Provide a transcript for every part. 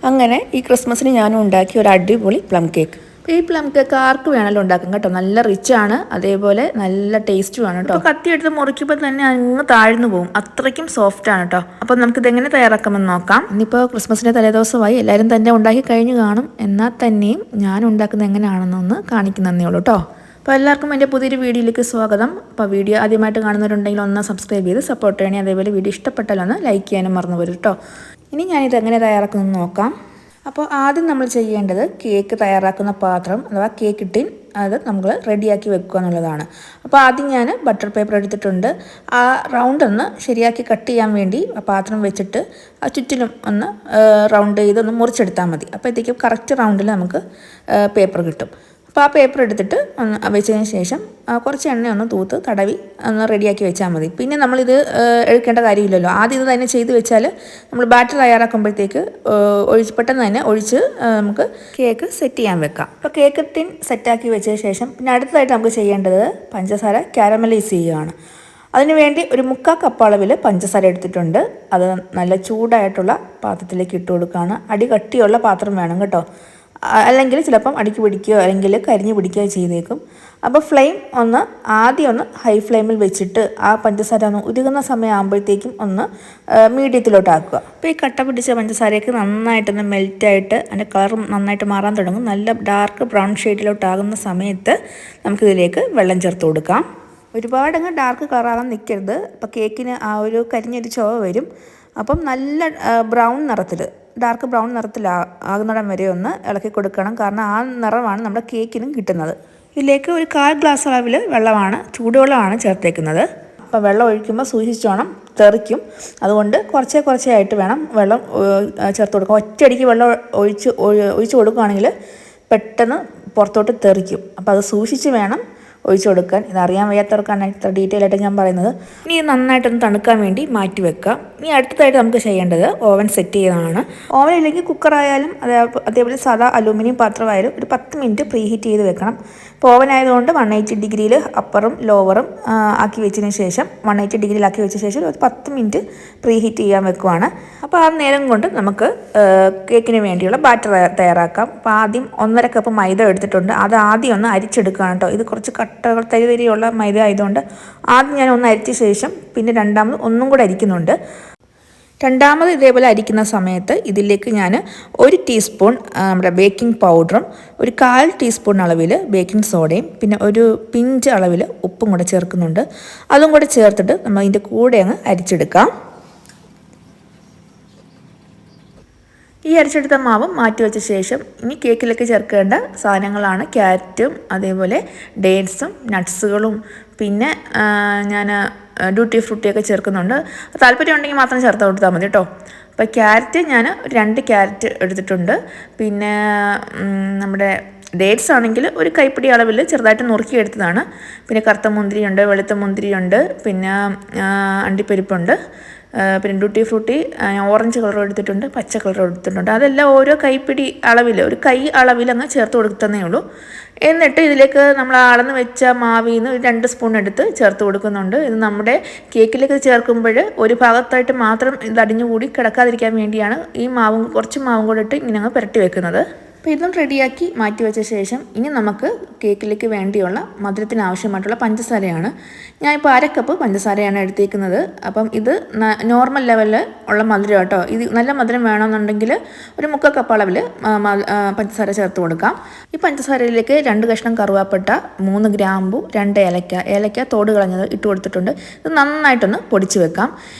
അങ്ങനെ ഈ ക്രിസ്മസിന് ഞാനും ഉണ്ടാക്കി ഒരു അടിപൊളി പ്ലം കേക്ക്. ഈ പ്ലം കേക്ക് ആർക്ക് വേണമെങ്കിലും ഉണ്ടാക്കും കേട്ടോ. നല്ല റിച്ചാണ്, അതേപോലെ നല്ല ടേസ്റ്റുമാണ് കേട്ടോ. കത്തി എടുത്ത് മുറിക്കുമ്പോൾ തന്നെ അങ്ങ് താഴ്ന്നു പോകും, അത്രയ്ക്കും സോഫ്റ്റ് ആണ് കേട്ടോ. അപ്പോൾ നമുക്കിതെങ്ങനെ തയ്യാറാക്കാമെന്ന് നോക്കാം. ഇന്നിപ്പോൾ ക്രിസ്മസിൻ്റെ തലേദിവസമായി, എല്ലാവരും തന്നെ ഉണ്ടാക്കി കഴിഞ്ഞ് കാണും. എന്നാൽ തന്നെയും ഞാൻ ഉണ്ടാക്കുന്നത് എങ്ങനെയാണെന്നൊന്ന് കാണിക്കുന്നതേ ഉള്ളൂ കേട്ടോ. അപ്പോൾ എല്ലാവർക്കും എൻ്റെ പുതിയൊരു വീഡിയോയിലേക്ക് സ്വാഗതം. അപ്പോൾ വീഡിയോ ആദ്യമായിട്ട് കാണുന്നവരുണ്ടെങ്കിൽ ഒന്ന് സബ്സ്ക്രൈബ് ചെയ്ത് സപ്പോർട്ട് ചെയ്യണേ. അതേപോലെ വീഡിയോ ഇഷ്ടപ്പെട്ടാലൊന്ന് ലൈക്ക് ചെയ്യാനും മറന്നു വരും കേട്ടോ. ഇനി ഞാനിത് എങ്ങനെ തയ്യാറാക്കുന്നത് നോക്കാം. അപ്പോൾ ആദ്യം നമ്മൾ ചെയ്യേണ്ടത് കേക്ക് തയ്യാറാക്കുന്ന പാത്രം അഥവാ കേക്ക് ടിൻ അത് നമ്മൾ റെഡിയാക്കി വെക്കുക എന്നുള്ളതാണ്. അപ്പോൾ ആദ്യം ഞാൻ ബട്ടർ പേപ്പർ എടുത്തിട്ടുണ്ട്. ആ റൗണ്ട് ഒന്ന് ശരിയാക്കി കട്ട് ചെയ്യാൻ വേണ്ടി ആ പാത്രം വെച്ചിട്ട് ആ ചുറ്റിലും ഒന്ന് റൗണ്ട് ചെയ്തൊന്ന് മുറിച്ചെടുത്താൽ മതി. അപ്പോഴത്തേക്കും കറക്റ്റ് റൗണ്ടിൽ നമുക്ക് പേപ്പർ കിട്ടും. അപ്പോൾ ആ പേപ്പർ എടുത്തിട്ട് ഒന്ന് വെച്ചതിന് ശേഷം കുറച്ച് എണ്ണ ഒന്ന് തൂത്ത് തടവി ഒന്ന് റെഡിയാക്കി വെച്ചാൽ മതി. പിന്നെ നമ്മളിത് എടുക്കേണ്ട കാര്യമില്ലല്ലോ. ആദ്യം ഇത് തന്നെ ചെയ്ത് വെച്ചാൽ നമ്മൾ ബാറ്റർ തയ്യാറാക്കുമ്പോഴത്തേക്ക് പെട്ടെന്ന് തന്നെ ഒഴിച്ച് നമുക്ക് കേക്ക് സെറ്റ് ചെയ്യാൻ വെക്കാം. അപ്പോൾ കേക്ക് ടിൻ സെറ്റാക്കി വെച്ച ശേഷം പിന്നെ അടുത്തതായിട്ട് നമുക്ക് ചെയ്യേണ്ടത് പഞ്ചസാര കാരമലൈസ് ചെയ്യുകയാണ്. അതിനുവേണ്ടി ഒരു 3/4 കപ്പ് അളവിൽ പഞ്ചസാര എടുത്തിട്ടുണ്ട്. അത് നല്ല ചൂടായിട്ടുള്ള പാത്രത്തിലേക്ക് ഇട്ട് കൊടുക്കുകയാണ്. അടി കട്ടിയുള്ള പാത്രം വേണം കേട്ടോ, അല്ലെങ്കിൽ ചിലപ്പം അടിക്ക് പിടിക്കുകയോ അല്ലെങ്കിൽ കരിഞ്ഞു പിടിക്കുകയോ ചെയ്തേക്കും. അപ്പോൾ ഫ്ലെയിം ആദ്യം ഒന്ന് ഹൈ ഫ്ലെയിമിൽ വെച്ചിട്ട് ആ പഞ്ചസാര ഒന്ന് ഉരുകുന്ന സമയം ആകുമ്പോഴത്തേക്കും ഒന്ന് മീഡിയത്തിലോട്ടാക്കുക. അപ്പോൾ ഈ കട്ട പിടിച്ച പഞ്ചസാരയൊക്കെ നന്നായിട്ടൊന്ന് മെൽറ്റായിട്ട് അതിൻ്റെ കളർ നന്നായിട്ട് മാറാൻ തുടങ്ങും. നല്ല ഡാർക്ക് ബ്രൗൺ ഷെയ്ഡിലോട്ടാകുന്ന സമയത്ത് നമുക്കിതിലേക്ക് വെള്ളം ചേർത്ത് കൊടുക്കാം. ഒരുപാടങ്ങ് ഡാർക്ക് കളറാകാൻ നിൽക്കരുത്. അപ്പോൾ കേക്കിന് ആ ഒരു കരിഞ്ഞൊരു ചുവ വരും. അപ്പം നല്ല ബ്രൗൺ നിറത്തിൽ, ഡാർക്ക് ബ്രൗൺ നിറത്തിലാകുന്നിടം വരെ ഒന്ന് ഇളക്കി കൊടുക്കണം. കാരണം ആ നിറമാണ് നമ്മുടെ കേക്കിനും കിട്ടുന്നത്. ഇതിലേക്ക് ഒരു 1/4 ഗ്ലാസ് അളവിൽ വെള്ളമാണ്, ചൂടുവെള്ളമാണ് ചേർത്തേക്കുന്നത്. അപ്പോൾ വെള്ളം ഒഴിക്കുമ്പോൾ സൂക്ഷിച്ചോണം, തെറിക്കും. അതുകൊണ്ട് കുറച്ചായിട്ട് വേണം വെള്ളം ചേർത്ത് കൊടുക്കുക. ഒറ്റയടിക്ക് വെള്ളം ഒഴിച്ച് കൊടുക്കുകയാണെങ്കിൽ പെട്ടെന്ന് പുറത്തോട്ട് തെറിക്കും. അപ്പോൾ അത് സൂക്ഷിച്ച് വേണം ഒഴിച്ചു കൊടുക്കാൻ. ഇതറിയാൻ വയ്യാത്തവർക്കാണ് ഇത്ര ഡീറ്റെയിൽ ആയിട്ട് ഞാൻ പറയുന്നത്. ഇനി ഇത് നന്നായിട്ടൊന്ന് തണുക്കാൻ വേണ്ടി മാറ്റി വെക്കാം. ഇനി അടുത്തതായിട്ട് നമുക്ക് ചെയ്യേണ്ടത് ഓവൻ സെറ്റ് ചെയ്യുന്നതാണ്. ഓവൻ ഇല്ലെങ്കിൽ കുക്കറായാലും അതേപോലെ സാധാ അലൂമിനിയം പാത്രമായാലും ഒരു 10 മിനിറ്റ് പ്രീ ഹീറ്റ് ചെയ്ത് വെക്കണം. ഇപ്പോൾ ഓവൻ ആയതുകൊണ്ട് 180 ഡിഗ്രിയിൽ അപ്പറും ലോവറും ആക്കി വെച്ചതിന് ശേഷം 180 ഡിഗ്രിയിലാക്കി വെച്ച ശേഷം ഒരു 10 മിനിറ്റ് പ്രീ ഹീറ്റ് ചെയ്യാൻ വെക്കുവാണ്. അപ്പോൾ ആ നേരം കൊണ്ട് നമുക്ക് കേക്കിന് വേണ്ടിയുള്ള ബാറ്റർ തയ്യാറാക്കാം. അപ്പോൾ ആദ്യം 1.5 കപ്പ് മൈദ എടുത്തിട്ടുണ്ട്. അത് ആദ്യം ഒന്ന് അരിച്ചെടുക്കുകയാണ് കേട്ടോ. ഇത് കുറച്ച് കട്ടകൾ തരിതരിയുള്ള മൈദ ആയതുകൊണ്ട് ആദ്യം ഞാൻ ഒന്ന് അരിച്ച ശേഷം പിന്നെ രണ്ടാമത് ഒന്നും കൂടെ അരിക്കുന്നുണ്ട്. രണ്ടാമത് ഇതേപോലെ അരിക്കുന്ന സമയത്ത് ഇതിലേക്ക് ഞാൻ 1 ടീസ്പൂൺ നമ്മുടെ ബേക്കിംഗ് പൗഡറും ഒരു 1/4 ടീസ്പൂൺ അളവിൽ ബേക്കിംഗ് സോഡയും പിന്നെ ഒരു പിഞ്ച് അളവിൽ ഉപ്പും കൂടെ ചേർക്കുന്നുണ്ട്. അതും കൂടെ ചേർത്തിട്ട് നമ്മൾ ഇതിൻ്റെ കൂടെ അങ്ങ് അരിച്ചെടുക്കാം. ഈ അരിച്ചെടുത്ത മാവ് മാറ്റി വെച്ച ശേഷം ഇനി കേക്കിലേക്ക് ചേർക്കേണ്ട സാധനങ്ങളാണ് ക്യാരറ്റും അതേപോലെ ഡേറ്റ്സും നട്ട്സുകളും പിന്നെ ഞാൻ ഡ്യൂട്ടി ഫ്രൂട്ടിയൊക്കെ ചേർക്കുന്നുണ്ട്. താല്പര്യം ഉണ്ടെങ്കിൽ മാത്രം ചേർത്ത് കൊടുത്താൽ മതി കേട്ടോ. അപ്പോൾ ക്യാരറ്റ് ഞാൻ 2 ക്യാരറ്റ് എടുത്തിട്ടുണ്ട്. പിന്നെ നമ്മുടെ ഡേറ്റ്സ് ആണെങ്കിൽ ഒരു കൈപ്പിടി അളവിൽ ചെറുതായിട്ട് നുറുക്കിയെടുത്തതാണ്. പിന്നെ കറുത്ത മുന്തിരിയുണ്ട്, വെളുത്ത മുന്തിരിയുണ്ട്, പിന്നെ അണ്ടിപ്പരിപ്പുണ്ട്, പിന്നെ ഡ്യൂട്ടി ഫ്രൂട്ടി ഓറഞ്ച് കളർ എടുത്തിട്ടുണ്ട്, പച്ച കളർ എടുത്തിട്ടുണ്ട്. അതെല്ലാം ഓരോ കൈപ്പിടി അളവിൽ, ഒരു കൈ അളവിൽ അങ്ങ് ചേർത്ത് കൊടുക്കുന്നേ ഉള്ളൂ. എന്നിട്ട് ഇതിലേക്ക് നമ്മൾ അളന്ന് വെച്ച മാവിൽ നിന്ന് 2 സ്പൂൺ എടുത്ത് ചേർത്ത് കൊടുക്കുന്നുണ്ട്. ഇത് നമ്മുടെ കേക്കിലേക്ക് ചേർക്കുമ്പോൾ ഒരു ഭാഗത്തായിട്ട് മാത്രം ഇത് അടിഞ്ഞുകൂടി കിടക്കാതിരിക്കാൻ വേണ്ടിയാണ് ഈ കുറച്ച് മാവും കൂടെ ഇട്ട് ഇങ്ങനെ അങ്ങ് പുരട്ടി വെക്കുന്നത്. അപ്പോൾ ഇതും റെഡിയാക്കി മാറ്റി വെച്ച ശേഷം ഇനി നമുക്ക് കേക്കിലേക്ക് വേണ്ടിയുള്ള മധുരത്തിന് ആവശ്യമായിട്ടുള്ള പഞ്ചസാരയാണ്. ഞാനിപ്പോൾ 1/2 കപ്പ് പഞ്ചസാരയാണ് എടുത്തേക്കുന്നത്. അപ്പം ഇത് നോർമൽ ലെവലിൽ ഉള്ള മധുരം കേട്ടോ. ഇത് നല്ല മധുരം വേണമെന്നുണ്ടെങ്കിൽ ഒരു 3/4 കപ്പ് അളവിൽ പഞ്ചസാര ചേർത്ത് കൊടുക്കാം. ഈ പഞ്ചസാരയിലേക്ക് 2 കഷ്ണം കറുവാപ്പട്ട, 3 ഗ്രാമ്പു, 2 ഏലക്ക തോട് കളഞ്ഞത് ഇട്ട് കൊടുത്തിട്ടുണ്ട്. ഇത് നന്നായിട്ടൊന്ന് പൊടിച്ച് വെക്കാം.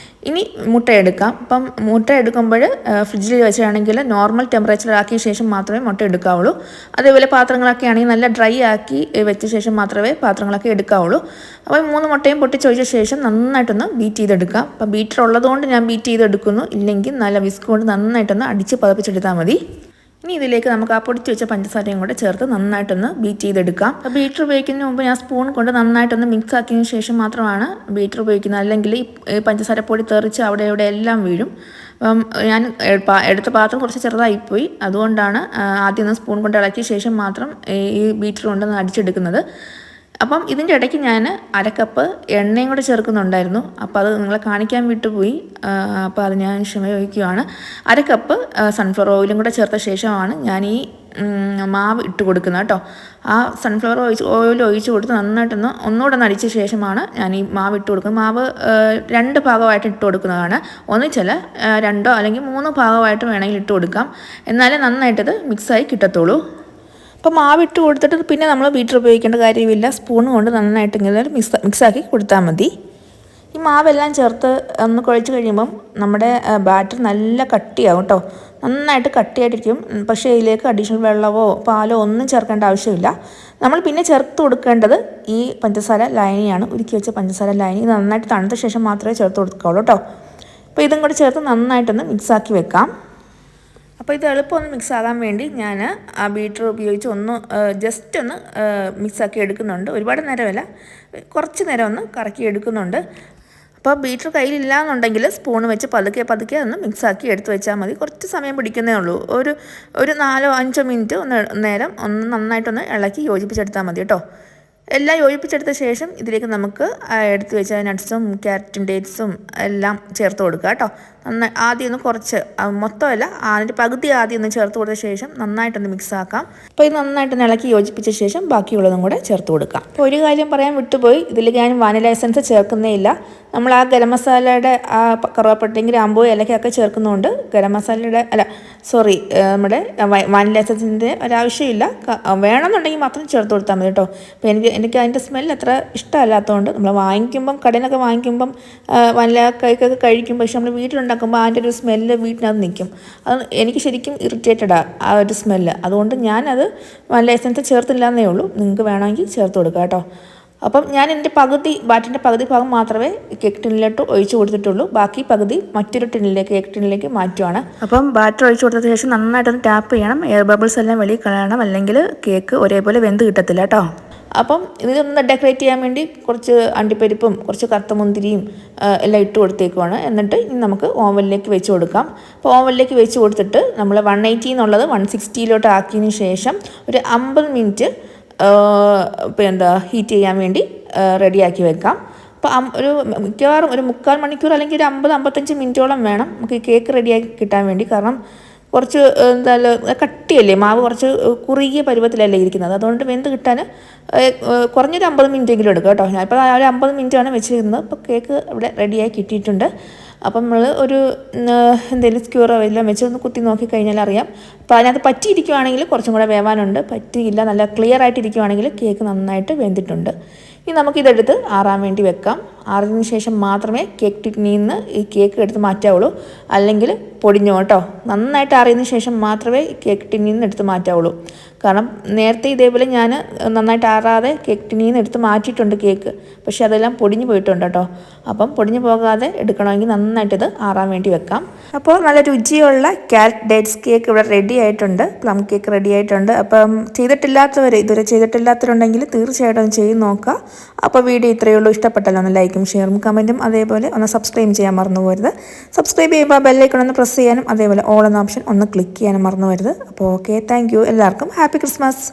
ഇനി മുട്ട എടുക്കാം. അപ്പം മുട്ട എടുക്കുമ്പോൾ ഫ്രിഡ്ജിൽ വെച്ചാണെങ്കിൽ നോർമൽ ടെമ്പറേച്ചറിലാക്കിയ ശേഷം മാത്രമേ മുട്ട എടുക്കാവുള്ളൂ. അതേപോലെ പാത്രങ്ങളൊക്കെ ആണെങ്കിൽ നല്ല ഡ്രൈ ആക്കി വെച്ച ശേഷം മാത്രമേ പാത്രങ്ങളൊക്കെ എടുക്കാവുള്ളൂ. അപ്പോൾ 3 മുട്ടയും പൊട്ടിച്ചൊഴിച്ച ശേഷം നന്നായിട്ടൊന്ന് ബീറ്റ് ചെയ്തെടുക്കാം. അപ്പം ബീറ്റർ ഉള്ളതുകൊണ്ട് ഞാൻ ബീറ്റ് ചെയ്തെടുക്കുന്നു. ഇല്ലെങ്കിൽ നല്ല വിസ്ക് കൊണ്ട് നന്നായിട്ടൊന്ന് അടിച്ച് പതപ്പിച്ചെടുത്താൽ മതി. ഇനി ഇതിലേക്ക് നമുക്ക് ആ പൊടിച്ച് വെച്ച പഞ്ചസാരയും കൂടെ ചേർത്ത് നന്നായിട്ടൊന്ന് ബീറ്റ് ചെയ്തെടുക്കാം. അപ്പോൾ ബീറ്റർ ഉപയോഗിക്കുന്നതിന് മുമ്പ് ഞാൻ സ്പൂൺ കൊണ്ട് നന്നായിട്ടൊന്ന് മിക്സ് ആക്കിയതിന് ശേഷം മാത്രമാണ് ബീറ്റർ ഉപയോഗിക്കുന്നത്. അല്ലെങ്കിൽ ഈ പഞ്ചസാരപ്പൊടി തെറിച്ച് അവിടെ ഇവിടെ എല്ലാം വീഴും. അപ്പം ഞാൻ എടുത്ത പാത്രം കുറച്ച് ചെറുതായിപ്പോയി. അതുകൊണ്ടാണ് ആദ്യം ഒന്ന് സ്പൂൺ കൊണ്ട് ഇളക്കിയ ശേഷം മാത്രം ഈ ബീറ്റർ കൊണ്ടൊന്ന് അടിച്ചെടുക്കുന്നത്. അപ്പം ഇതിൻ്റെ ഇടയ്ക്ക് ഞാൻ അരക്കപ്പ് എണ്ണയും കൂടെ ചേർക്കുന്നുണ്ടായിരുന്നു. അപ്പോൾ അത് നിങ്ങളെ കാണിക്കാൻ വിട്ടുപോയി. അപ്പോൾ അത് ഞാൻ ക്ഷമ ചോദിക്കുകയാണ്. അരക്കപ്പ് സൺഫ്ലവർ ഓയിലും കൂടെ ചേർത്ത ശേഷമാണ് ഞാൻ ഈ മാവ് ഇട്ട് കൊടുക്കുന്നത് കേട്ടോ. ആ സൺഫ്ലവർ ഓയിൽ ഒഴിച്ച് കൊടുത്ത് നന്നായിട്ടൊന്ന് ഒന്നുകൂടെ നടിച്ച ശേഷമാണ് ഞാൻ ഈ മാവ് ഇട്ട് കൊടുക്കുന്നത്. മാവ് 2 ഭാഗമായിട്ട് ഇട്ട് കൊടുക്കുന്നതാണ്. ഒന്നിച്ചല്ല 2 അല്ലെങ്കിൽ 3 ഭാഗമായിട്ട് വേണമെങ്കിൽ ഇട്ട് കൊടുക്കാം. എന്നാലേ നന്നായിട്ടത് മിക്സായി കിട്ടത്തുള്ളൂ. അപ്പോൾ മാവിട്ട് കൊടുത്തിട്ട് പിന്നെ നമ്മൾ ബീറ്റർ ഉപയോഗിക്കേണ്ട കാര്യമില്ല. സ്പൂൺ കൊണ്ട് നന്നായിട്ട് ഇങ്ങനെ മിക്സാക്കി കൊടുത്താൽ മതി. ഈ മാവെല്ലാം ചേർത്ത് ഒന്ന് കുഴച്ച് കഴിയുമ്പം നമ്മുടെ ബാറ്റർ നല്ല കട്ടിയാകും കേട്ടോ. നന്നായിട്ട് കട്ടിയായിട്ടിരിക്കും. പക്ഷേ ഇതിലേക്ക് അഡീഷണൽ വെള്ളമോ പാലോ ഒന്നും ചേർക്കേണ്ട ആവശ്യമില്ല. നമ്മൾ പിന്നെ ചേർത്ത് കൊടുക്കേണ്ടത് ഈ പഞ്ചസാര ലായനിയാണ്. ഉരുക്കി വെച്ച പഞ്ചസാര ലായനി. ഇത് നന്നായിട്ട് തണുത്ത ശേഷം മാത്രമേ ചേർത്ത് കൊടുക്കാവുള്ളൂ കേട്ടോ. അപ്പോൾ ഇതും കൂടി ചേർത്ത് നന്നായിട്ടൊന്ന് മിക്സാക്കി വെക്കാം. അപ്പോൾ ഇത് എളുപ്പമൊന്ന് മിക്സ് ആകാൻ വേണ്ടി ഞാൻ ആ ബീറ്റർ ഉപയോഗിച്ച് ജസ്റ്റ് ഒന്ന് മിക്സാക്കി എടുക്കുന്നുണ്ട്. ഒരുപാട് നേരമല്ല, കുറച്ച് നേരം ഒന്ന് കറക്കി എടുക്കുന്നുണ്ട്. അപ്പോൾ ബീറ്റർ കയ്യിലില്ല എന്നുണ്ടെങ്കിൽ സ്പൂൺ വെച്ച് പതുക്കെ ഒന്ന് മിക്സാക്കി എടുത്ത് വെച്ചാൽ മതി. കുറച്ച് സമയം പിടിക്കുന്നേ ഉള്ളൂ. ഒരു 4-5 മിനിറ്റ് നേരം ഒന്ന് നന്നായിട്ടൊന്ന് ഇളക്കി യോജിപ്പിച്ചെടുത്താൽ മതി കേട്ടോ. എല്ലാം യോജിപ്പിച്ചെടുത്ത ശേഷം ഇതിലേക്ക് നമുക്ക് എടുത്ത് വെച്ച നട്ട്സും ക്യാരറ്റും ഡേറ്റ്സും എല്ലാം ചേർത്ത് കൊടുക്കുക കേട്ടോ. നന്നായി ആദ്യം ഒന്ന് കുറച്ച്, മൊത്തമല്ല, അതിൻ്റെ പകുതി ആദ്യം ഒന്ന് ചേർത്ത് കൊടുത്ത ശേഷം നന്നായിട്ടൊന്ന് മിക്സ് ആക്കാം. അപ്പോൾ ഇത് നന്നായിട്ടൊന്ന് ഇളക്കി യോജിപ്പിച്ച ശേഷം ബാക്കിയുള്ളതും കൂടെ ചേർത്ത് കൊടുക്കാം. അപ്പോൾ ഒരു കാര്യം പറയാൻ വിട്ടുപോയി, ഇതിലേക്ക് ഞാൻ വാനില എസൻസ് ചേർക്കുന്നേ ഇല്ല. നമ്മൾ ആ ഗരം മസാലയുടെ ആ കറുവാപ്പട്ടയും ഗ്രാമ്പൂ ഏലക്കയൊക്കെ ചേർക്കുന്നതുകൊണ്ട് ഗരം മസാലയുടെ നമ്മുടെ വാനില എസൻസിൻ്റെ ഒരാവശ്യമില്ല. വേണമെന്നുണ്ടെങ്കിൽ മാത്രം ചേർത്ത് കൊടുത്താൽ മതി കേട്ടോ. അപ്പോൾ എനിക്ക് അതിൻ്റെ സ്മെല്ല് അത്ര ഇഷ്ടമല്ലാത്തതുകൊണ്ട് നമ്മൾ വാങ്ങിക്കുമ്പം കടയിൽ നിന്നൊക്കെ വാങ്ങിക്കുമ്പം വാനില കേക്കൊക്കെ കഴിക്കും. പക്ഷെ നമ്മൾ വീട്ടിലുണ്ടാക്കുമ്പോൾ അതിൻ്റെ ഒരു സ്മെല്ല് വീട്ടിനകത്ത് നിൽക്കും. അത് എനിക്ക് ശരിക്കും ഇറിറ്റേറ്റഡാണ് ആ ഒരു സ്മെല്ല്. അതുകൊണ്ട് ഞാനത് വാനില എസൻസ് ചേർത്തില്ല എന്നേ ഉള്ളൂ. നിങ്ങൾക്ക് വേണമെങ്കിൽ ചേർത്ത് കൊടുക്കുക കേട്ടോ. അപ്പം ഞാൻ എൻ്റെ ബാറ്റിൻ്റെ പകുതി ഭാഗം മാത്രമേ കേക്ക് ടിന്നിലോട്ട് ഒഴിച്ച് കൊടുത്തിട്ടുള്ളൂ. ബാക്കി പകുതി മറ്റൊരു കേക്ക് ടിന്നിലേക്ക് മാറ്റുവാണ്. അപ്പം ബാറ്റർ ഒഴിച്ച് കൊടുത്ത ശേഷം നന്നായിട്ടൊന്ന് ടാപ്പ് ചെയ്യണം. എയർ ബബിൾസ് എല്ലാം വെളിയിൽ കളയണം, അല്ലെങ്കിൽ കേക്ക് ഒരേപോലെ വെന്ത് കിട്ടത്തില്ല കേട്ടോ. അപ്പം ഇതൊന്ന് ഡെക്കറേറ്റ് ചെയ്യാൻ വേണ്ടി കുറച്ച് അണ്ടിപ്പരിപ്പും കുറച്ച് കറുത്ത മുന്തിരിയും എല്ലാം ഇട്ട് കൊടുത്തേക്കുവാണ്. എന്നിട്ട് ഇനി നമുക്ക് ഓവനിലേക്ക് വെച്ച് കൊടുക്കാം. അപ്പോൾ ഓവനിലേക്ക് വെച്ച് കൊടുത്തിട്ട് നമ്മൾ 180 എന്നുള്ളത് 160 ആക്കിയതിന് ശേഷം ഒരു 50 മിനിറ്റ് ഹീറ്റ് ചെയ്യാൻ വേണ്ടി റെഡിയാക്കി വെക്കാം. അപ്പോൾ മിക്കവാറും ഒരു 3/4 മണിക്കൂർ അല്ലെങ്കിൽ ഒരു 50-55 മിനിറ്റോളം വേണം നമുക്ക് ഈ കേക്ക് റെഡിയാക്കി കിട്ടാൻ വേണ്ടി. കാരണം കുറച്ച് കട്ടിയല്ലേ, മാവ് കുറച്ച് കുറുകിയ പരുവത്തിലല്ലേ ഇരിക്കുന്നത്. അതുകൊണ്ട് വെന്ത് കിട്ടാൻ കുറഞ്ഞൊരു 50 മിനിറ്റെങ്കിലും എടുക്കും കേട്ടോ. ഞാനിപ്പോൾ ഒരു 50 മിനിറ്റാണ് വെച്ചിരുന്നത്. അപ്പോൾ കേക്ക് ഇവിടെ റെഡിയായി കിട്ടിയിട്ടുണ്ട്. അപ്പം നമ്മൾ എന്തെങ്കിലും സ്ക്യൂറോ എല്ലാം വെച്ച് ഒന്ന് കുത്തി നോക്കി കഴിഞ്ഞാൽ അറിയാം. അപ്പോൾ അതിനകത്ത് പറ്റിയിരിക്കുവാണെങ്കിൽ കുറച്ചും കൂടെ വേവാനുണ്ട്. പറ്റിയില്ല, നല്ല ക്ലിയർ ആയിട്ടിരിക്കുവാണെങ്കിൽ കേക്ക് നന്നായിട്ട് വെന്തിട്ടുണ്ട്. ഇനി നമുക്കിതെടുത്ത് ആറാൻ വേണ്ടി വെക്കാം. ആറിയതിന് ശേഷം മാത്രമേ കേക്ക് ടിന്നിൽ നിന്ന് ഈ കേക്ക് എടുത്ത് മാറ്റാവുള്ളൂ, അല്ലെങ്കിൽ പൊടിഞ്ഞു കേട്ടോ. നന്നായിട്ട് ആറിയതിന് ശേഷം മാത്രമേ കേക്ക് ടിന്നിൽ നിന്ന് എടുത്ത് മാറ്റാവുള്ളൂ. കാരണം നേരത്തെ ഇതേപോലെ ഞാൻ നന്നായിട്ട് ആറാതെ കേക്ക് ടിന്നിൽ നിന്ന് എടുത്ത് മാറ്റിയിട്ടുണ്ട് കേക്ക്. പക്ഷേ അതെല്ലാം പൊടിഞ്ഞു പോയിട്ടുണ്ട് കേട്ടോ. അപ്പം പൊടിഞ്ഞു പോകാതെ എടുക്കണമെങ്കിൽ നന്നായിട്ടിത് ആറാൻ വേണ്ടി വെക്കാം. അപ്പോൾ നല്ല രുചിയുള്ള ക്യാരറ്റ് ഡേറ്റ്സ് കേക്ക് ഇവിടെ റെഡി ആയിട്ടുണ്ട്. പ്ലം കേക്ക് റെഡി ആയിട്ടുണ്ട്. അപ്പം ഇതുവരെ ചെയ്തിട്ടില്ലാത്തവരുണ്ടെങ്കിൽ തീർച്ചയായിട്ടും ചെയ്ത് നോക്കുക. അപ്പോൾ വീഡിയോ ഇത്രയേ ഉള്ളൂ. ഇഷ്ടപ്പെട്ടല്ലോ ഒന്ന് ലൈക്കും ഷെയറും കമൻറ്റും അതേപോലെ ഒന്ന് സബ്സ്ക്രൈബ് ചെയ്യാൻ മറന്നു പോകരുത്. സബ്സ്ക്രൈബ് ചെയ്യുമ്പോൾ ബെല്ലൈക്കൺ ഒന്ന് പ്രസ് ചെയ്യാനും അതേപോലെ ഓൾ എന്ന ഓപ്ഷൻ ഒന്ന് ക്ലിക്ക് ചെയ്യാനും മറന്നു പോകരുത്. അപ്പോൾ ഓക്കെ, താങ്ക് യു. എല്ലാവർക്കും ഹാപ്പി ക്രിസ്മസ്.